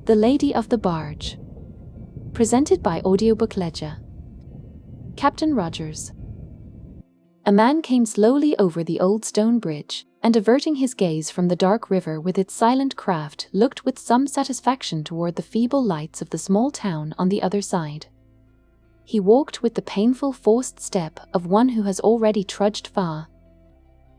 The Lady of the Barge. Presented by Audiobook Ledger. Captain Rogers. A man came slowly over the old stone bridge, and averting his gaze from the dark river with its silent craft, looked with some satisfaction toward the feeble lights of the small town on the other side. He walked with the painful forced step of one who has already trudged far.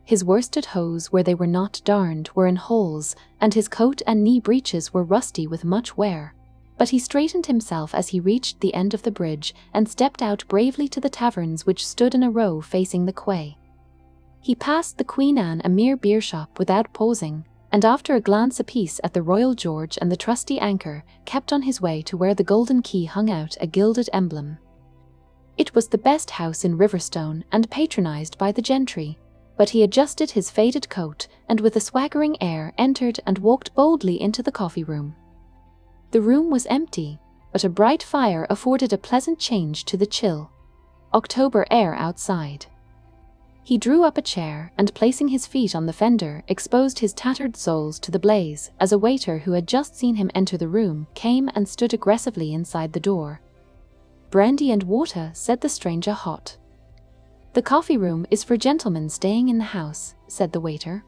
His worsted hose, where they were not darned, were in holes, and his coat and knee breeches were rusty with much wear. But he straightened himself as he reached the end of the bridge, and stepped out bravely to the taverns which stood in a row facing the quay. He passed the Queen Anne, a mere beer shop, without pausing, and after a glance apiece at the Royal George and the trusty Anchor, kept on his way to where the golden key hung out a gilded emblem. It was the best house in Riverstone, and patronized by the gentry. But he adjusted his faded coat, and with a swaggering air entered and walked boldly into the coffee room. The room was empty, but a bright fire afforded a pleasant change to the chill October air outside. He drew up a chair, and placing his feet on the fender, exposed his tattered soles to the blaze, as a waiter who had just seen him enter the room came and stood aggressively inside the door. "Brandy and water," said the stranger, hot. "The coffee room is for gentlemen staying in the house," said the waiter.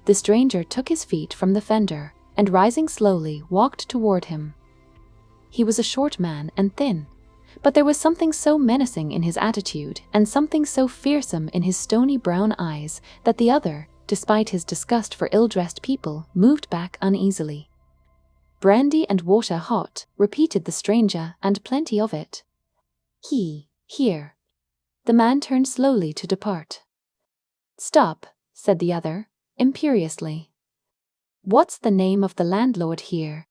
The stranger took his feet from the fender, and rising slowly, walked toward him. He was a short man and thin, but there was something so menacing in his attitude, and something so fearsome in his stony brown eyes, that the other, despite his disgust for ill-dressed people, moved back uneasily. "Brandy and water hot," repeated the stranger, "and plenty of it." Here." The man turned slowly to depart. "Stop," said the other, imperiously. "What's the name of the landlord here?"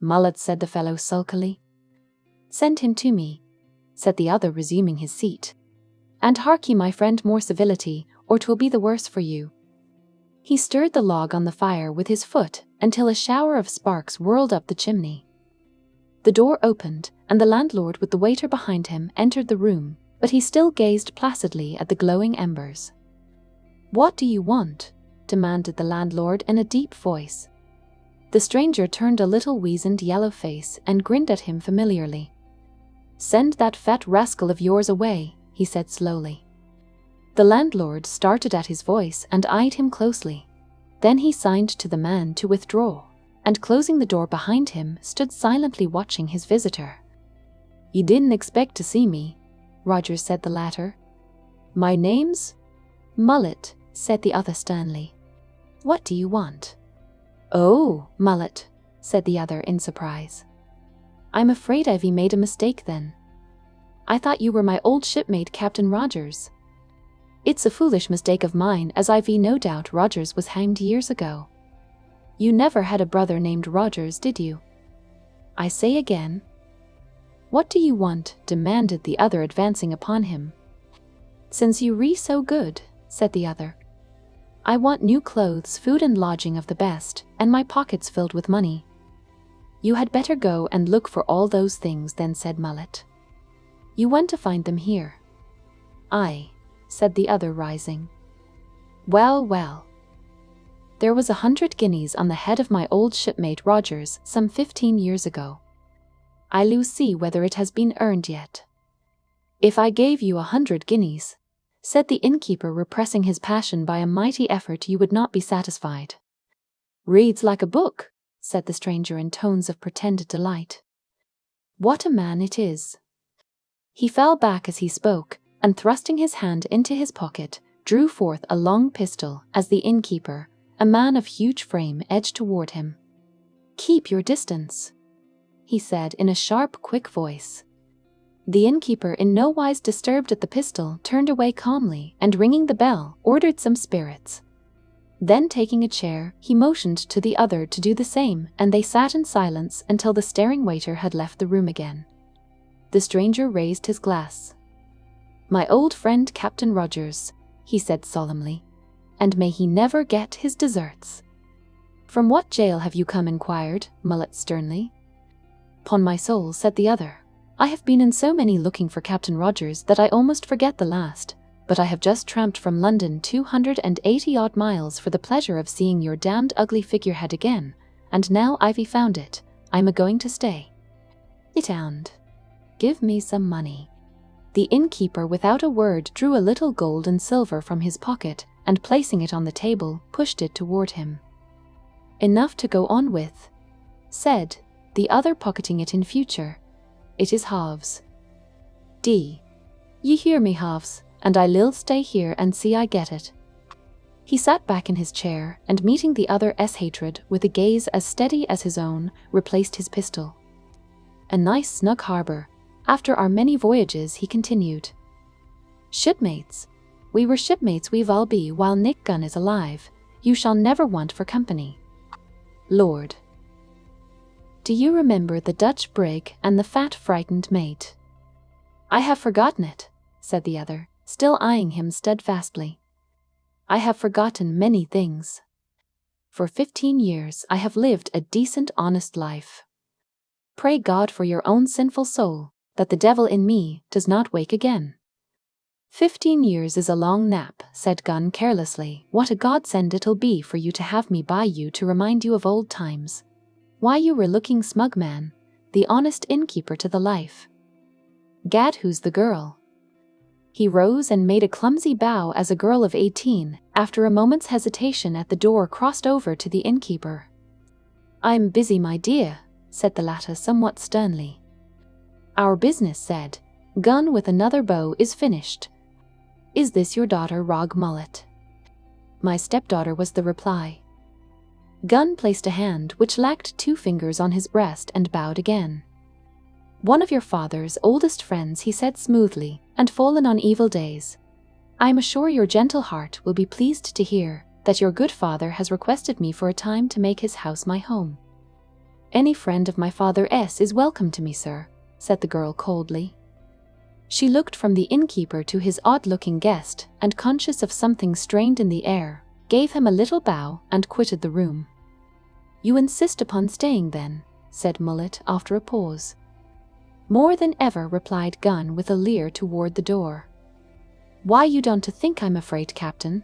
"Mullet," said the fellow sulkily. "Send him to me," said the other, resuming his seat. "And hark ye, my friend, more civility, or 'twill be the worse for you." He stirred the log on the fire with his foot until a shower of sparks whirled up the chimney. The door opened, and the landlord, with the waiter behind him, entered the room, but he still gazed placidly at the glowing embers. "What do you want?" demanded the landlord in a deep voice. The stranger turned a little weazened yellow face and grinned at him familiarly. "Send that fat rascal of yours away," he said slowly. The landlord started at his voice and eyed him closely. Then he signed to the man to withdraw, and closing the door behind him, stood silently watching his visitor. "You didn't expect to see me," Rogers said the latter. "My name's Mullet," said the other sternly. "What do you want?" "Oh, Mullet," said the other in surprise. "I'm afraid I've made a mistake then. I thought you were my old shipmate Captain Rogers." "It's a foolish mistake of mine, as I've no doubt Rogers was hanged years ago." "You never had a brother named Rogers, did you?" "I say again." "What do you want?" demanded the other, advancing upon him. "Since you re so good," said the other. "I want new clothes, food and lodging of the best, and my pockets filled with money." "You had better go and look for all those things then," said Mullet. "You want to find them here." "Aye," said the other, rising. Well. There was 100 guineas on the head of my old shipmate Rogers some 15 years ago. I'll see whether it has been earned yet." "If I gave you 100 guineas," said the innkeeper, repressing his passion by a mighty effort, "you would not be satisfied." "Reads like a book," said the stranger in tones of pretended delight. "What a man it is!" He fell back as he spoke, and thrusting his hand into his pocket, drew forth a long pistol as the innkeeper, a man of huge frame, edged toward him. "Keep your distance," he said in a sharp, quick voice. The innkeeper, in no wise disturbed at the pistol, turned away calmly, and ringing the bell, ordered some spirits. Then taking a chair, he motioned to the other to do the same, and they sat in silence until the staring waiter had left the room again. The stranger raised his glass. "My old friend Captain Rogers," he said solemnly, "and may he never get his deserts." "From what jail have you come?" inquired Mullet sternly. "'Pon my soul," said the other, "I have been in so many looking for Captain Rogers that I almost forget the last, but I have just tramped from London 280-odd miles for the pleasure of seeing your damned ugly figurehead again, and now I've found it, I'm a-going to stay. It and give me some money. The innkeeper without a word drew a little gold and silver from his pocket and placing it on the table, pushed it toward him. Enough to go on with, said the other, pocketing it in future. It is halves. D. Ye hear me, halves, and I lil stay here and see I get it. He sat back in his chair and, meeting the other's hatred with a gaze as steady as his own, replaced his pistol. A nice snug harbour. After our many voyages, he continued. Shipmates. We were shipmates, we've all be while Nick Gunn is alive. You shall never want for company. Lord. Do you remember the Dutch brig and the fat frightened mate? I have forgotten it, said the other, still eyeing him steadfastly. I have forgotten many things. For 15 years I have lived a decent, honest life. Pray God for your own sinful soul, that the devil in me does not wake again. 15 years is a long nap, said Gunn carelessly. What a godsend it'll be for you to have me by you to remind you of old times. Why, you were looking smug, man, the honest innkeeper to the life. Gad, who's the girl? He rose and made a clumsy bow as a girl of 18, after a moment's hesitation at the door, crossed over to the innkeeper. I'm busy, my dear, said the latter somewhat sternly. Our business, said Gunn with another bow, is finished. Is this your daughter, Rog Mullet? My stepdaughter, was the reply. Gunn placed a hand which lacked 2 fingers on his breast and bowed again. One of your father's oldest friends, he said smoothly, and fallen on evil days. I am sure your gentle heart will be pleased to hear that your good father has requested me for a time to make his house my home. Any friend of my father's is welcome to me, sir, said the girl coldly. She looked from the innkeeper to his odd-looking guest, and conscious of something strained in the air, gave him a little bow and quitted the room. You insist upon staying then, said Mullet after a pause. More than ever, replied Gunn with a leer toward the door. Why, you don't think I'm afraid, Captain?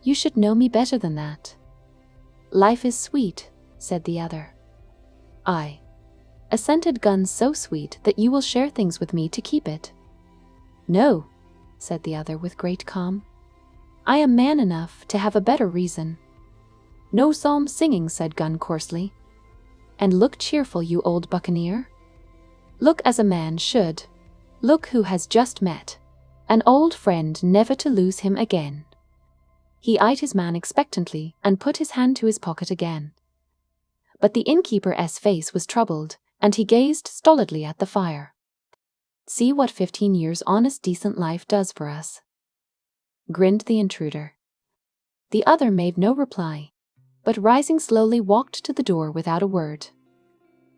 You should know me better than that. Life is sweet, said the other. Aye, assented Gunn, so sweet that you will share things with me to keep it. No, said the other with great calm. I am man enough to have a better reason. No psalm singing, said Gunn coarsely. And look cheerful, you old buccaneer. Look as a man should. Look who has just met an old friend, never to lose him again. He eyed his man expectantly and put his hand to his pocket again. But the innkeeper's face was troubled, and he gazed stolidly at the fire. See what 15 years' honest, decent life does for us, grinned the intruder. The other made no reply, but rising slowly walked to the door without a word.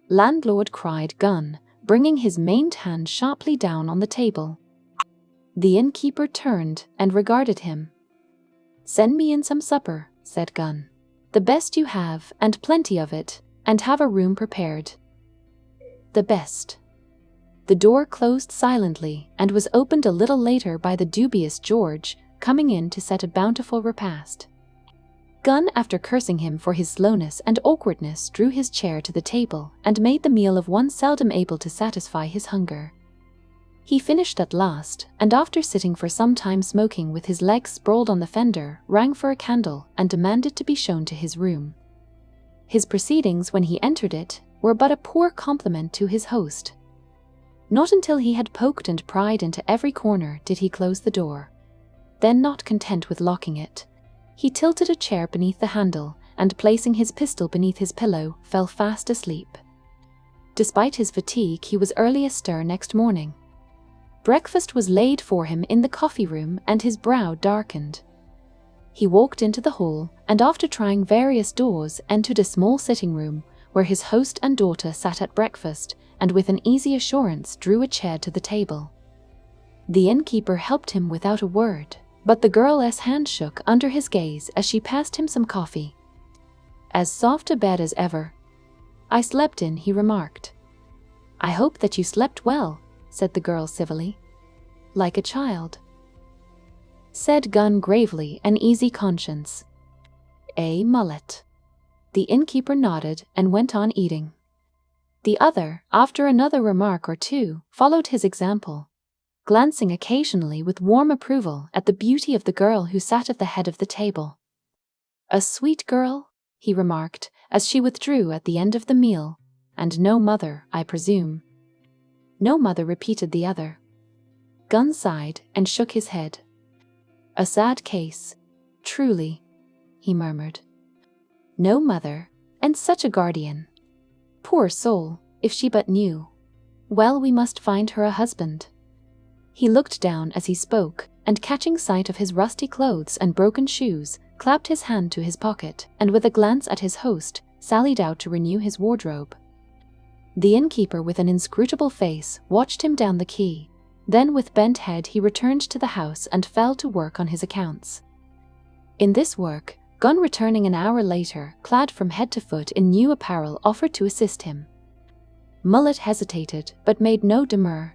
Landlord, cried Gunn, bringing his maimed hand sharply down on the table. The innkeeper turned and regarded him. Send me in some supper, said Gunn. The best you have, and plenty of it, and have a room prepared. The best. The door closed silently and was opened a little later by the dubious George, coming in to set a bountiful repast. Gunn, after cursing him for his slowness and awkwardness, drew his chair to the table and made the meal of one seldom able to satisfy his hunger. He finished at last, and after sitting for some time smoking with his legs sprawled on the fender, rang for a candle and demanded to be shown to his room. His proceedings when he entered it were but a poor compliment to his host. Not until he had poked and pried into every corner did he close the door. Then, not content with locking it, he tilted a chair beneath the handle and, placing his pistol beneath his pillow, fell fast asleep. Despite his fatigue, he was early astir next morning. Breakfast was laid for him in the coffee room, and his brow darkened. He walked into the hall, and after trying various doors, entered a small sitting room, where his host and daughter sat at breakfast, and with an easy assurance drew a chair to the table. The innkeeper helped him without a word, but the girl's hand shook under his gaze as she passed him some coffee. As soft a bed as ever. I slept in, he remarked. I hope that you slept well, said the girl civilly. Like a child, said Gunn gravely, an easy conscience. Mullet. The innkeeper nodded and went on eating. The other, after another remark or two, followed his example, glancing occasionally with warm approval at the beauty of the girl who sat at the head of the table. "A sweet girl," he remarked, as she withdrew at the end of the meal. "And no mother, I presume." "No mother," repeated the other. Gunn sighed and shook his head. "A sad case, truly," he murmured. "No mother, and such a guardian. Poor soul, if she but knew. Well, we must find her a husband." He looked down as he spoke, and catching sight of his rusty clothes and broken shoes, clapped his hand to his pocket, and with a glance at his host, sallied out to renew his wardrobe. The innkeeper, with an inscrutable face, watched him down the quay. Then with bent head he returned to the house and fell to work on his accounts. In this work, Gunn, returning an hour later, clad from head to foot in new apparel, offered to assist him. Mullet hesitated, but made no demur.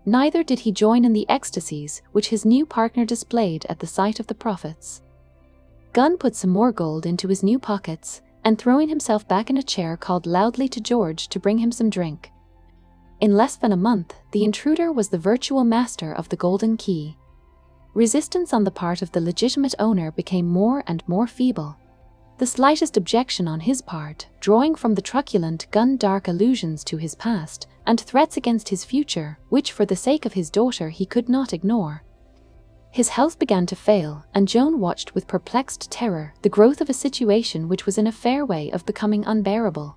Neither did he join in the ecstasies which his new partner displayed at the sight of the profits. Gunn put some more gold into his new pockets, and throwing himself back in a chair, called loudly to George to bring him some drink. In less than a month, the intruder was the virtual master of the Golden Key. Resistance on the part of the legitimate owner became more and more feeble. The slightest objection on his part, drawing from the truculent Gunn dark allusions to his past, and threats against his future, which for the sake of his daughter he could not ignore. His health began to fail, and Joan watched with perplexed terror the growth of a situation which was in a fair way of becoming unbearable.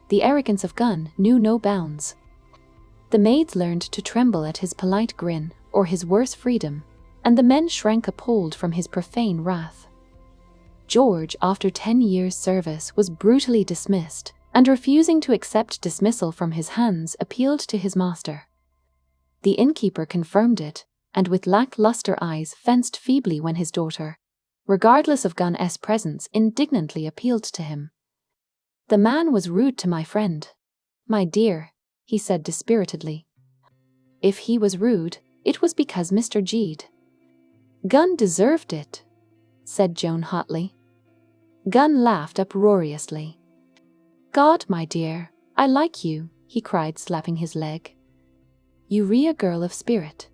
The arrogance of Gunn knew no bounds. The maids learned to tremble at his polite grin, or his worse freedom, and the men shrank appalled from his profane wrath. George, after 10 years' service, was brutally dismissed, and refusing to accept dismissal from his hands, appealed to his master. The innkeeper confirmed it, and with lackluster eyes fenced feebly when his daughter, regardless of Gunn's presence, indignantly appealed to him. "The man was rude to my friend, my dear," he said dispiritedly. "If he was rude, it was because Mr. G'd." "Gunn deserved it," said Joan hotly. Gunn laughed uproariously. "God, my dear, I like you," he cried, slapping his leg. "You re a girl of spirit.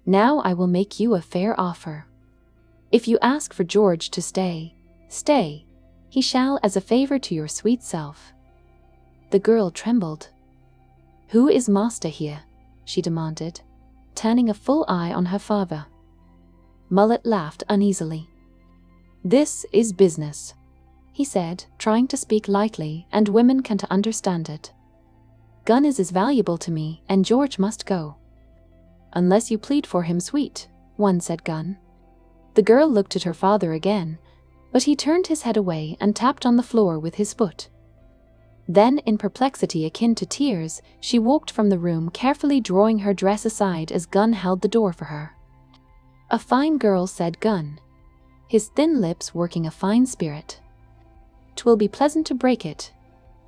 Now I will make you a fair offer. If you ask for George to stay, stay. He shall, as a favour to your sweet self." The girl trembled. "Who is master here?" she demanded, turning a full eye on her father. Mullet laughed uneasily. "This is business," he said, trying to speak lightly, "and women can't understand it. Gunn is as valuable to me, and George must go." "Unless you plead for him, sweet one," said Gunn. The girl looked at her father again, but he turned his head away and tapped on the floor with his foot. Then, in perplexity akin to tears, she walked from the room, carefully drawing her dress aside as Gunn held the door for her. "A fine girl," said Gunn, his thin lips working a fine spirit. "'Twill be pleasant to break it,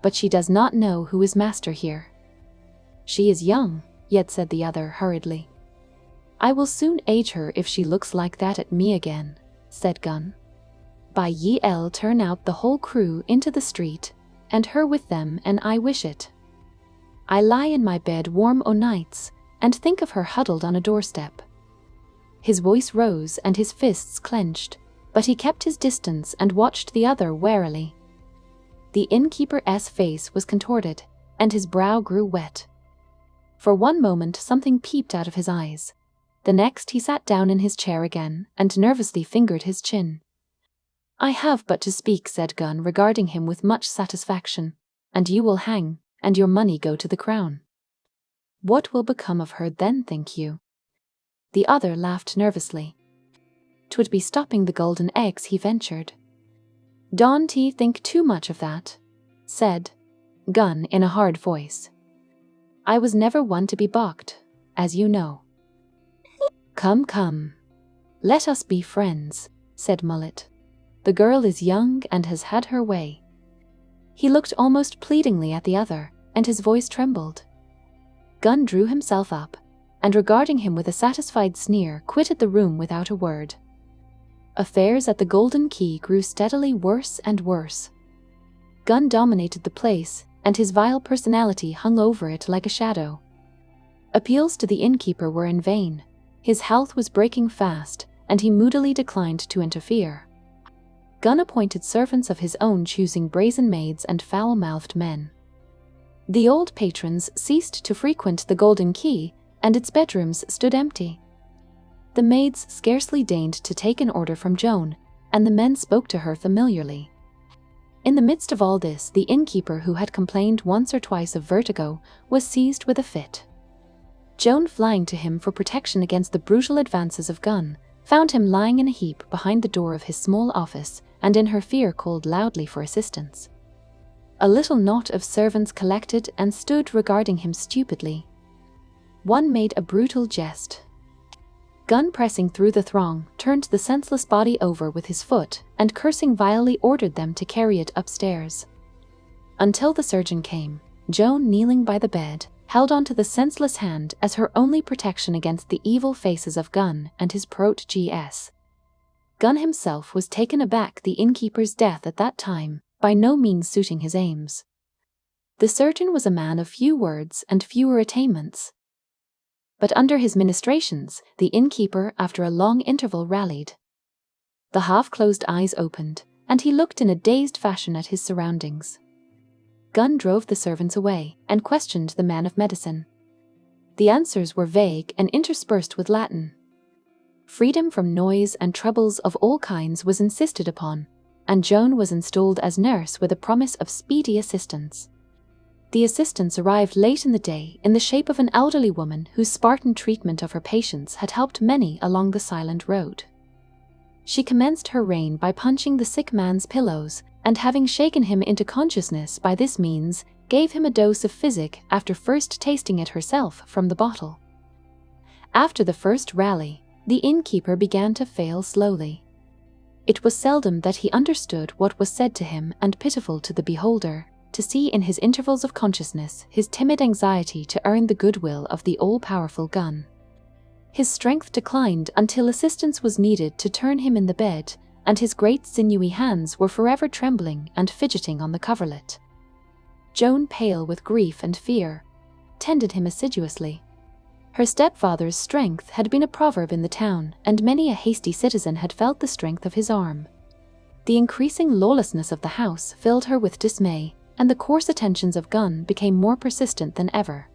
but she does not know who is master here." "She is young yet," said the other hurriedly. "I will soon age her if she looks like that at me again," said Gunn. "By ye turn out the whole crew into the street, and her with them, and I wish it. I lie in my bed warm o' nights, and think of her huddled on a doorstep." His voice rose and his fists clenched, but he kept his distance and watched the other warily. The innkeeper's face was contorted, and his brow grew wet. For one moment something peeped out of his eyes. The next he sat down in his chair again, and nervously fingered his chin. "I have but to speak," said Gunn, regarding him with much satisfaction, "and you will hang, and your money go to the crown. What will become of her then, think you?" The other laughed nervously. "'Twould be stopping the golden eggs," he ventured. "Don't ye think too much of that," said Gunn in a hard voice. "I was never one to be balked, as you know." "Come, come, let us be friends," said Mullet. "The girl is young and has had her way." He looked almost pleadingly at the other, and his voice trembled. Gunn drew himself up, and regarding him with a satisfied sneer, quitted the room without a word. Affairs at the Golden Key grew steadily worse and worse. Gunn dominated the place, and his vile personality hung over it like a shadow. Appeals to the innkeeper were in vain. His health was breaking fast, and he moodily declined to interfere. Gunn appointed servants of his own choosing brazen maids and foul-mouthed men. The old patrons ceased to frequent the Golden Key, and its bedrooms stood empty. The maids scarcely deigned to take an order from Joan, and the men spoke to her familiarly. In the midst of all this, the innkeeper, who had complained once or twice of vertigo, was seized with a fit. Joan, flying to him for protection against the brutal advances of Gunn, found him lying in a heap behind the door of his small office, and in her fear called loudly for assistance. A little knot of servants collected and stood regarding him stupidly. One made a brutal jest. Gunn, pressing through the throng, turned the senseless body over with his foot, and cursing vilely ordered them to carry it upstairs. Until the surgeon came, Joan, kneeling by the bed, held on to the senseless hand as her only protection against the evil faces of Gunn and his protégés. Gunn himself was taken aback, the innkeeper's death at that time by no means suiting his aims. The surgeon was a man of few words and fewer attainments. But under his ministrations, the innkeeper, after a long interval, rallied. The half-closed eyes opened, and he looked in a dazed fashion at his surroundings. Gunn drove the servants away and questioned the man of medicine. The answers were vague and interspersed with Latin. Freedom from noise and troubles of all kinds was insisted upon, and Joan was installed as nurse with a promise of speedy assistance. The assistance arrived late in the day in the shape of an elderly woman whose Spartan treatment of her patients had helped many along the silent road. She commenced her reign by punching the sick man's pillows, and having shaken him into consciousness by this means, gave him a dose of physic after first tasting it herself from the bottle. After the first rally, the innkeeper began to fail slowly. It was seldom that he understood what was said to him, and pitiful to the beholder to see in his intervals of consciousness his timid anxiety to earn the goodwill of the all-powerful Gunn. His strength declined until assistance was needed to turn him in the bed, and his great sinewy hands were forever trembling and fidgeting on the coverlet. Joan, pale with grief and fear, tended him assiduously. Her stepfather's strength had been a proverb in the town, and many a hasty citizen had felt the strength of his arm. The increasing lawlessness of the house filled her with dismay, and the coarse attentions of Gunn became more persistent than ever.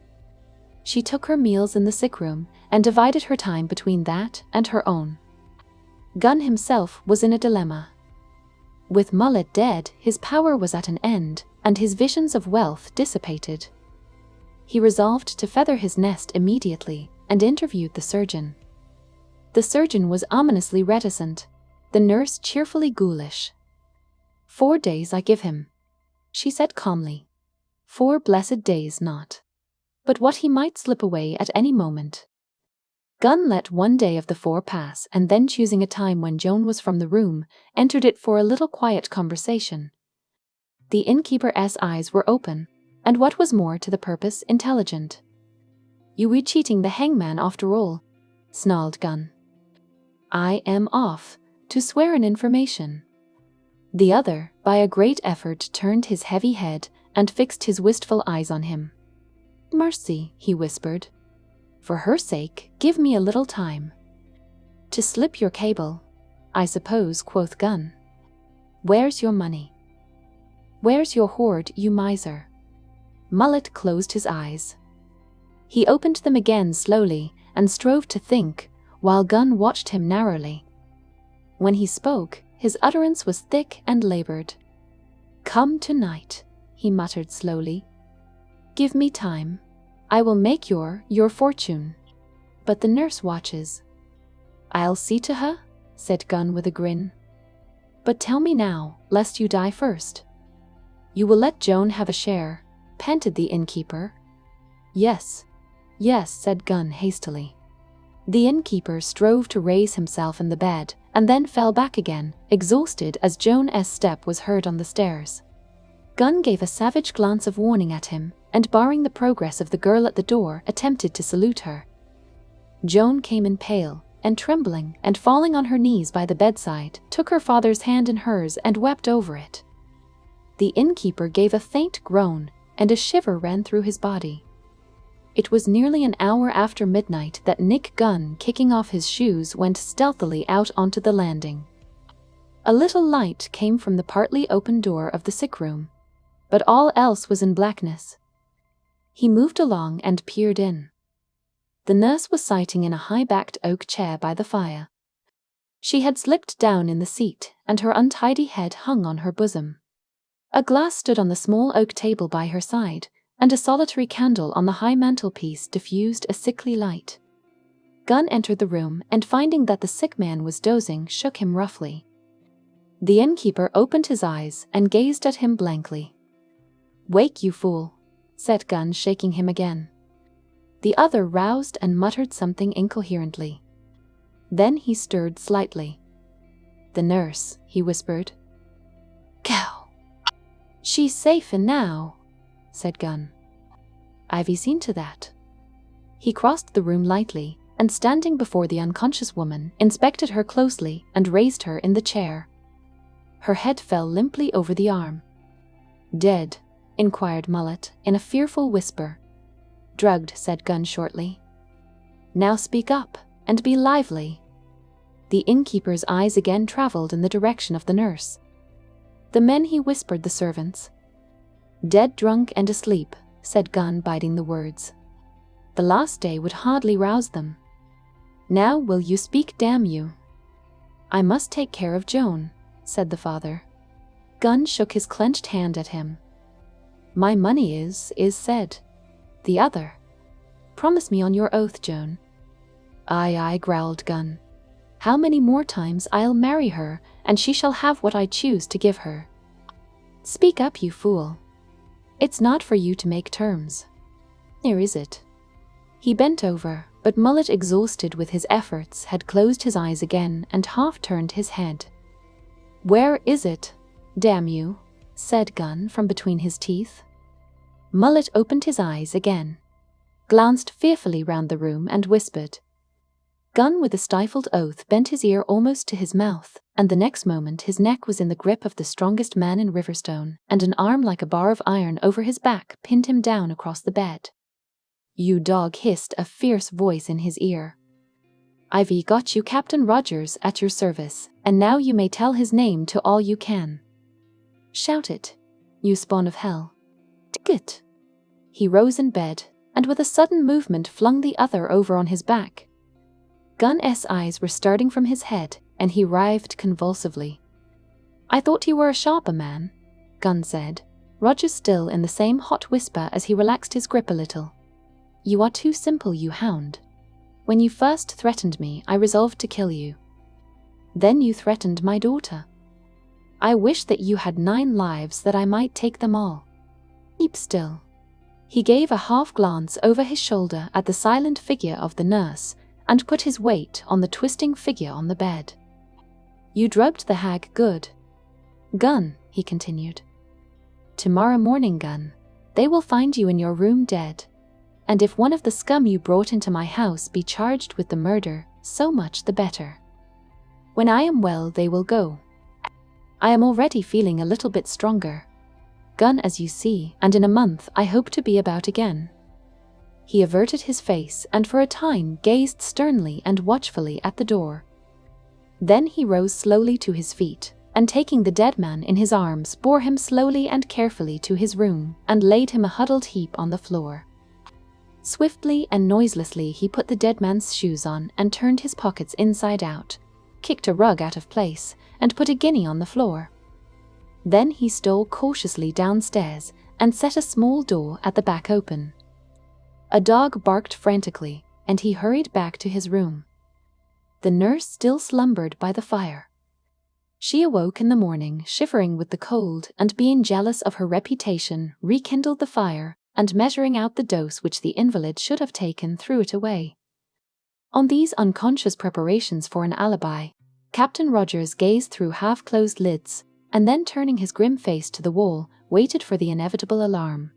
She took her meals in the sick-room, and divided her time between that and her own. Gunn himself was in a dilemma. With Mullet dead, his power was at an end, and his visions of wealth dissipated. He resolved to feather his nest immediately, and interviewed the surgeon. The surgeon was ominously reticent, the nurse cheerfully ghoulish. 4 days I give him, she said calmly. 4 blessed days not. But what he might slip away at any moment. Gunn let 1 day of the 4 pass, and then, choosing a time when Joan was from the room, entered it for a little quiet conversation. The innkeeper's eyes were open, and what was more to the purpose, intelligent. "You were cheating the hangman after all," snarled Gunn. "I am off to swear an information." The other, by a great effort, turned his heavy head and fixed his wistful eyes on him. "Mercy," he whispered. "For her sake, give me a little time." "To slip your cable, I suppose," quoth Gunn. "Where's your money? Where's your hoard, you miser?" Mullet closed his eyes. He opened them again slowly and strove to think, while Gunn watched him narrowly. When he spoke, his utterance was thick and labored. "Come tonight," he muttered slowly. "Give me time. I will make your fortune. But the nurse watches." "I'll see to her," said Gunn with a grin. "But tell me now, lest you die first." "You will let Joan have a share," panted the innkeeper. "Yes, yes," said Gunn hastily. The innkeeper strove to raise himself in the bed, and then fell back again, exhausted, as Joan's step was heard on the stairs. Gunn gave a savage glance of warning at him, and barring the progress of the girl at the door, attempted to salute her. Joan came in pale and trembling, and falling on her knees by the bedside, took her father's hand in hers and wept over it. The innkeeper gave a faint groan, and a shiver ran through his body. It was nearly an hour after midnight that Nick Gunn, kicking off his shoes, went stealthily out onto the landing. A little light came from the partly open door of the sick room, but all else was in blackness. He moved along and peered in. The nurse was sitting in a high-backed oak chair by the fire. She had slipped down in the seat, and her untidy head hung on her bosom. A glass stood on the small oak table by her side, and a solitary candle on the high mantelpiece diffused a sickly light. Gunn entered the room and, finding that the sick man was dozing, shook him roughly. The innkeeper opened his eyes and gazed at him blankly. "Wake, you fool," said Gunn, shaking him again. The other roused and muttered something incoherently. Then he stirred slightly. "The nurse," he whispered. "Cow. She's safe and now," said Gunn. "I've seen to that." He crossed the room lightly, and standing before the unconscious woman, inspected her closely and raised her in the chair. Her head fell limply over the arm. "Dead?" inquired Mullet in a fearful whisper. "Drugged," said Gunn shortly. "Now speak up, and be lively." The innkeeper's eyes again travelled in the direction of the nurse. "The men," he whispered, "the servants." "Dead, drunk, and asleep," said Gunn, biting the words. "The last day would hardly rouse them. Now will you speak, damn you?" "I must take care of Joan," said the father. Gunn shook his clenched hand at him. "My money is said." The other. "Promise me on your oath, Joan." Aye, growled Gunn. "How many more times I'll marry her, and she shall have what I choose to give her." "Speak up, you fool. It's not for you to make terms." "Or is it?" He bent over, but Mullet, exhausted with his efforts, had closed his eyes again and half turned his head. "Where is it, damn you?" said Gunn from between his teeth. Mullet opened his eyes again, glanced fearfully round the room, and whispered. Gunn, with a stifled oath, bent his ear almost to his mouth, and the next moment his neck was in the grip of the strongest man in Riverstone, and an arm like a bar of iron over his back pinned him down across the bed. "You dog," hissed a fierce voice in his ear. "I've got you, Captain Rogers, at your service, and now you may tell his name to all you can. Shout it, you spawn of hell. Ticket." He rose in bed, and with a sudden movement flung the other over on his back. Gunn's eyes were starting from his head, and he writhed convulsively. "I thought you were a sharper man," Gunn said, Rogers still in the same hot whisper as he relaxed his grip a little. "You are too simple, you hound. When you first threatened me, I resolved to kill you. Then you threatened my daughter. I wish that you had 9 lives, that I might take them all. Keep still." He gave a half glance over his shoulder at the silent figure of the nurse, and put his weight on the twisting figure on the bed. "You drubbed the hag good, Gunn," he continued. "Tomorrow morning, Gunn, they will find you in your room dead. And if one of the scum you brought into my house be charged with the murder, so much the better. When I am well, they will go. I am already feeling a little bit stronger, Gunn, as you see, and in a month I hope to be about again." He averted his face and for a time gazed sternly and watchfully at the door. Then he rose slowly to his feet, and taking the dead man in his arms, bore him slowly and carefully to his room, and laid him a huddled heap on the floor. Swiftly and noiselessly he put the dead man's shoes on and turned his pockets inside out, kicked a rug out of place, and put a guinea on the floor. Then he stole cautiously downstairs and set a small door at the back open. A dog barked frantically, and he hurried back to his room. The nurse still slumbered by the fire. She awoke in the morning, shivering with the cold, and being jealous of her reputation, rekindled the fire, and measuring out the dose which the invalid should have taken, threw it away. On these unconscious preparations for an alibi, Captain Rogers gazed through half-closed lids, and then turning his grim face to the wall, waited for the inevitable alarm.